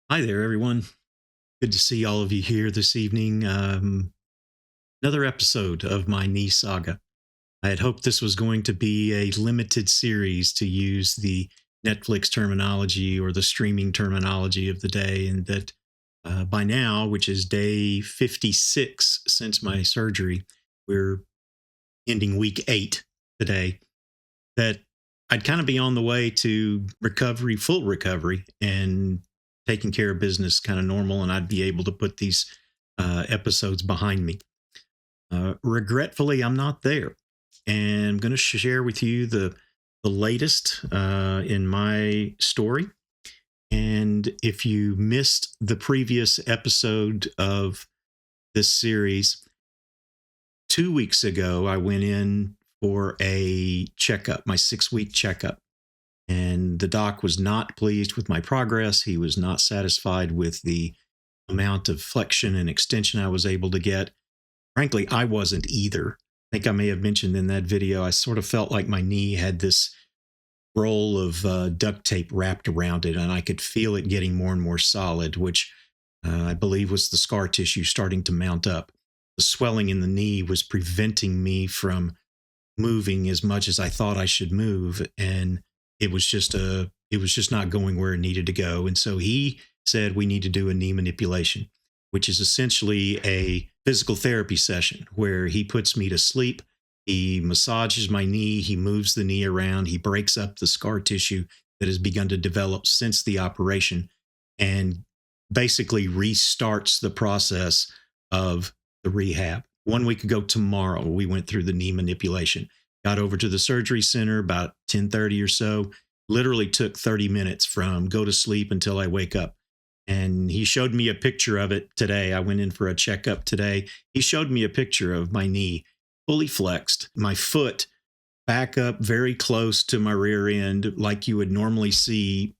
Hi there, everyone. Good to see all of you here this evening. Another episode of my knee saga. I had hoped this was going to be a limited series, to use the Netflix terminology or the streaming terminology of the day, and that by now, which is day 56 since my surgery, we're ending week 8 today, that I'd kind of be on the way to recovery, full recovery, and taking care of business kind of normal, and I'd be able to put these episodes behind me. Regretfully, I'm not there, and I'm going to share with you the latest in my story. And if you missed the previous episode of this series, 2 weeks ago, I went in for a checkup, my 6 week checkup. And the doc was not pleased with my progress. He was not satisfied with the amount of flexion and extension I was able to get. Frankly, I wasn't either. I think I may have mentioned in that video, I sort of felt like my knee had this roll of duct tape wrapped around it, and I could feel it getting more and more solid, which I believe was the scar tissue starting to mount up. The swelling in the knee was preventing me from moving as much as I thought I should move, and it was just not going where it needed to go. And so he said we need to do a knee manipulation, which is essentially a physical therapy session where he puts me to sleep. He massages my knee, he moves the knee around, he breaks up the scar tissue that has begun to develop since the operation, and basically restarts the process of the rehab. 1 week ago tomorrow, we went through the knee manipulation. Got over to the surgery center about 10:30 or so. Literally took 30 minutes from go to sleep until I wake up. And he showed me a picture of it today. I went in for a checkup today. He showed me a picture of my knee fully flexed, my foot back up very close to my rear end, like you would normally see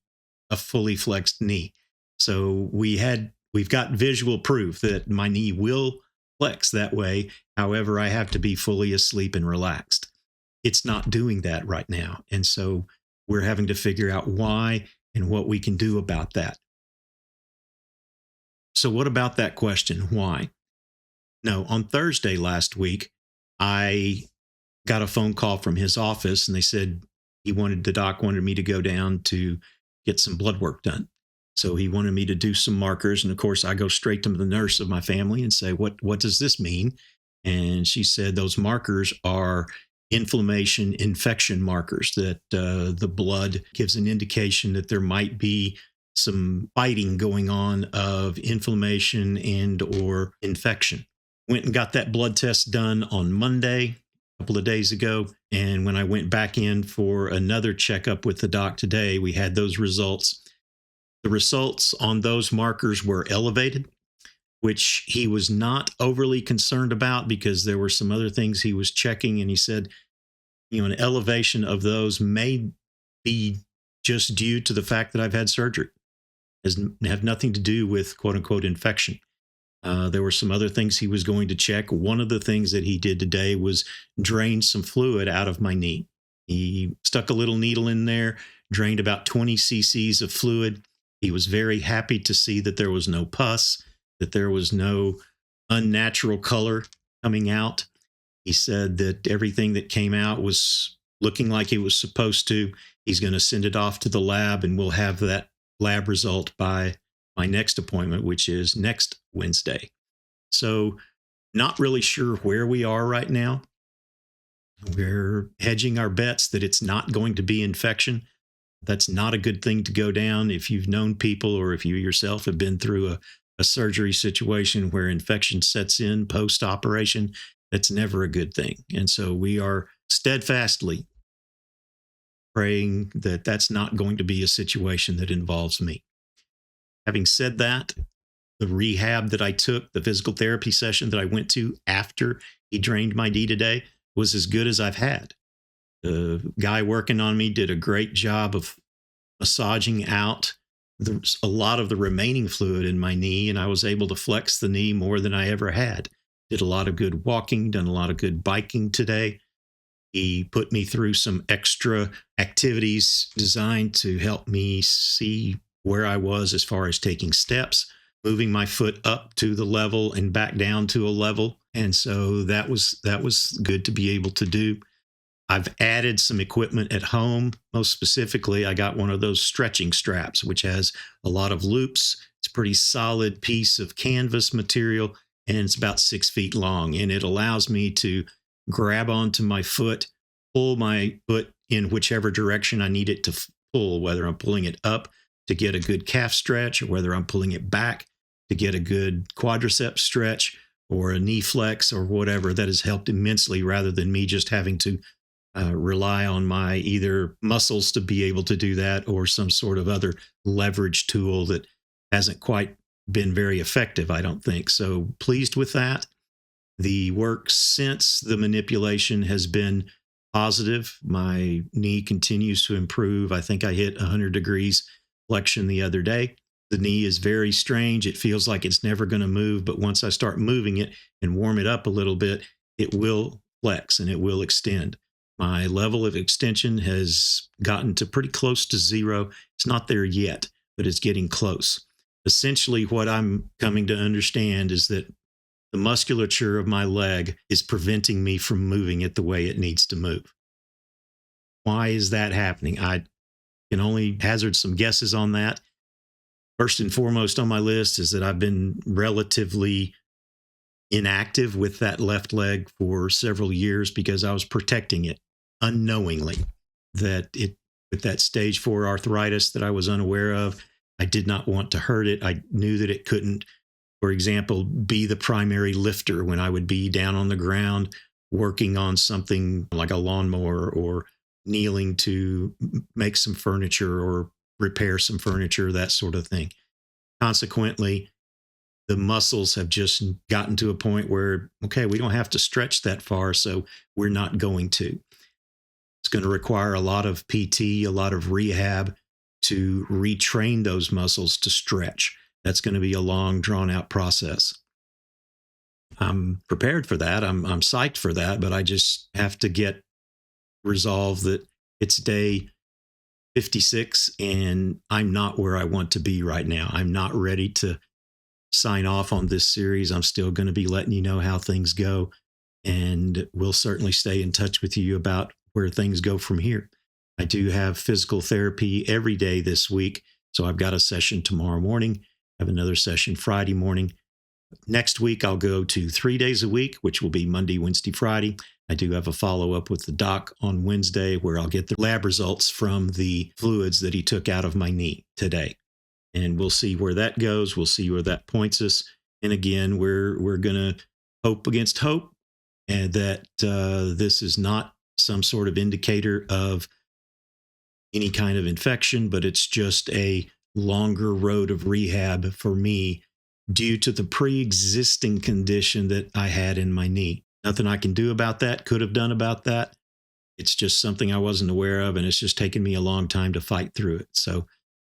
a fully flexed knee. So we've got visual proof that my knee will flex that way. However, I have to be fully asleep and relaxed. It's not doing that right now. And so we're having to figure out why and what we can do about that. So, what about that question? Why? No, on Thursday last week, I got a phone call from his office, and they said the doc wanted me to go down to get some blood work done. So he wanted me to do some markers. And of course, I go straight to the nurse of my family and say, what does this mean? And she said those markers are infection markers, that the blood gives an indication that there might be some fighting going on of inflammation and or infection. Went and got that blood test done on Monday, a couple of days ago. And when I went back in for another checkup with the doc today, we had those results. The results on those markers were elevated, which he was not overly concerned about because there were some other things he was checking. And he said, an elevation of those may be just due to the fact that I've had surgery. Have nothing to do with quote unquote infection. There were some other things he was going to check. One of the things that he did today was drain some fluid out of my knee. He stuck a little needle in there, drained about 20 cc's of fluid. He was very happy to see that there was no pus, that there was no unnatural color coming out. He said that everything that came out was looking like it was supposed to. He's going to send it off to the lab, and we'll have that lab result by my next appointment, which is next Wednesday. So, not really sure where we are right now. We're hedging our bets that it's not going to be infection. That's not a good thing to go down. If you've known people, or if you yourself have been through a surgery situation where infection sets in post-operation, that's never a good thing. And so we are steadfastly praying that that's not going to be a situation that involves me. Having said that, the rehab that I took, the physical therapy session that I went to after he drained my knee today, was as good as I've had. The guy working on me did a great job of massaging out a lot of the remaining fluid in my knee, and I was able to flex the knee more than I ever had. Did a lot of good walking, done a lot of good biking today. He put me through some extra activities designed to help me see where I was as far as taking steps, moving my foot up to the level and back down to a level. And so that was good to be able to do. I've added some equipment at home. Most specifically, I got one of those stretching straps, which has a lot of loops. It's a pretty solid piece of canvas material, and it's about 6 feet long. And it allows me to grab onto my foot, pull my foot in whichever direction I need it to pull, whether I'm pulling it up to get a good calf stretch, or whether I'm pulling it back to get a good quadricep stretch or a knee flex or whatever. That has helped immensely, rather than me just having to rely on my either muscles to be able to do that or some sort of other leverage tool that hasn't quite been very effective, I don't think. So pleased with that. The work since the manipulation has been positive. My knee continues to improve. I think I hit 100 degrees flexion the other day. The knee is very strange. It feels like it's never going to move, but once I start moving it and warm it up a little bit, it will flex and it will extend. My level of extension has gotten to pretty close to zero. It's not there yet, but it's getting close. Essentially, what I'm coming to understand is that the musculature of my leg is preventing me from moving it the way it needs to move. Why is that happening? I can only hazard some guesses on that. First and foremost on my list is that I've been relatively inactive with that left leg for several years because I was protecting it unknowingly. That it, with that stage 4 arthritis that I was unaware of, I did not want to hurt it. I knew that it couldn't, for example, be the primary lifter when I would be down on the ground working on something like a lawnmower or kneeling to make some furniture or repair some furniture, that sort of thing. Consequently, the muscles have just gotten to a point where, okay, we don't have to stretch that far, so we're not going to. It's going to require a lot of PT, a lot of rehab to retrain those muscles to stretch. That's going to be a long, drawn-out process. I'm prepared for that. I'm psyched for that, but I just have to get resolved that it's day 56 and I'm not where I want to be right now. I'm not ready to sign off on this series. I'm still going to be letting you know how things go, and we'll certainly stay in touch with you about where things go from here. I do have physical therapy every day this week, so I've got a session tomorrow morning. I have another session Friday morning. Next week, I'll go to 3 days a week, which will be Monday, Wednesday, Friday. I do have a follow-up with the doc on Wednesday where I'll get the lab results from the fluids that he took out of my knee today. And we'll see where that goes. We'll see where that points us. And again, we're going to hope against hope, and that this is not some sort of indicator of any kind of infection, but it's just a longer road of rehab for me due to the pre-existing condition that I had in my knee. Nothing I can do about that, could have done about that. It's just something I wasn't aware of, and it's just taken me a long time to fight through it. So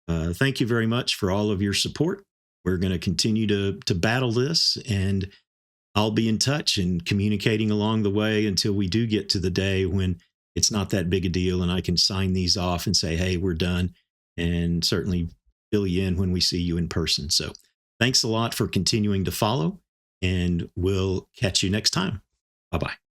thank you very much for all of your support. We're going to continue to battle this, and I'll be in touch and communicating along the way until we do get to the day when it's not that big a deal and I can sign these off and say, hey, we're done, and certainly fill you in when we see you in person. So thanks a lot for continuing to follow, and we'll catch you next time. Bye-bye.